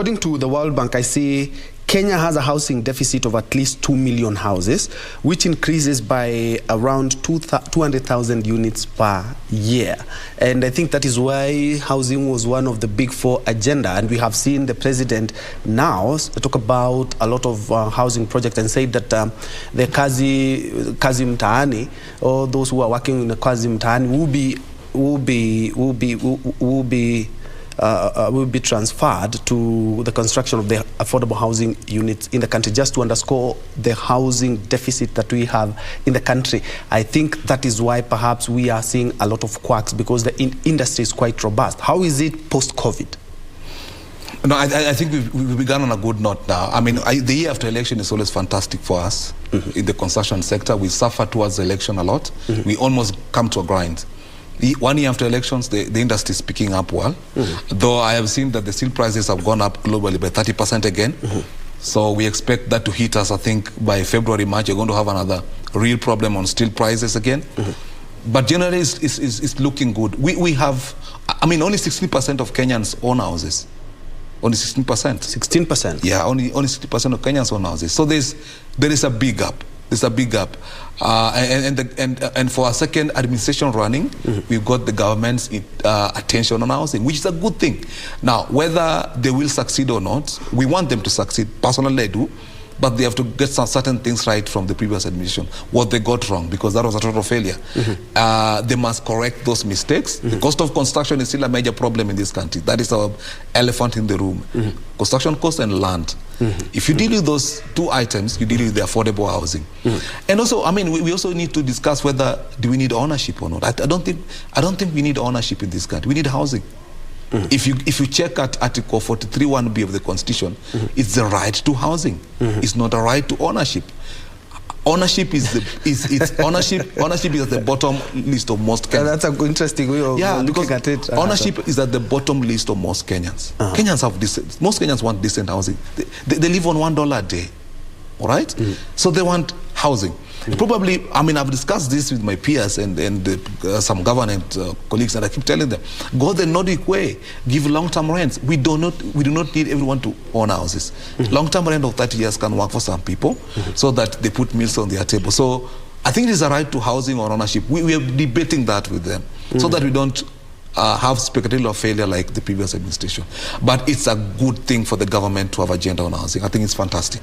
According to the World Bank, I see Kenya has a housing deficit of at least 2 million houses, which increases by around 200,000 units per year. And I think that is why housing was one of the big four agenda. And we have seen the president now talk about a lot of housing projects and say that the kazi mtaani, or those who are working in the kazi mtaani will be transferred to the construction of the affordable housing units in the country, just to underscore the housing deficit that we have in the country. I think that is why perhaps we are seeing a lot of quacks, because the industry is quite robust. How is it post-COVID? No, I think we've begun on a good note now. I mean, the year after election is always fantastic for us in the construction sector. We suffer towards the election a lot. We almost come to a grind. 1 year after elections, the industry is picking up well. Though I have seen that the steel prices have gone up globally by 30% again. So we expect that to hit us, I think, by February, March. You're going to have another real problem on steel prices again. But generally, it's looking good. We have, I mean, only 16% of Kenyans own houses. Only 16%. 16%? Yeah, only 60% of Kenyans own houses. So there is a big gap. There's a big gap. And for a second administration running, we've got the government's attention on housing, which is a good thing. Now, whether they will succeed or not, we want them to succeed. Personally, I do. But they have to get some certain things right from the previous administration, what they got wrong, because that was a total failure. They must correct those mistakes. The cost of construction is still a major problem in this country. That is our elephant in the room. Construction cost and land. If you deal with those two items, you deal with the affordable housing. And also, I mean, we also need to discuss whether do we need ownership or not. I don't think we need ownership in this country. We need housing. If you check at Article 43(1)(b) of the Constitution, it's the right to housing. It's not a right to ownership. Ownership is ownership is at the bottom list of most Kenyans. That's an interesting way of looking at it. Ownership is at the bottom list of most Kenyans. Kenyans have most Kenyans want decent housing. They live on $1 a day, all right? So they want housing. Probably, I mean, I've discussed this with my peers and some government colleagues, and I keep telling them, go the Nordic way, give long-term rents. We do not need everyone to own houses. Long-term rent of 30 years can work for some people, so that they put meals on their table. So I think it is a right to housing or ownership. We are debating that with them, so that we don't have spectacular failure like the previous administration. But it's a good thing for the government to have agenda on housing. I think it's fantastic.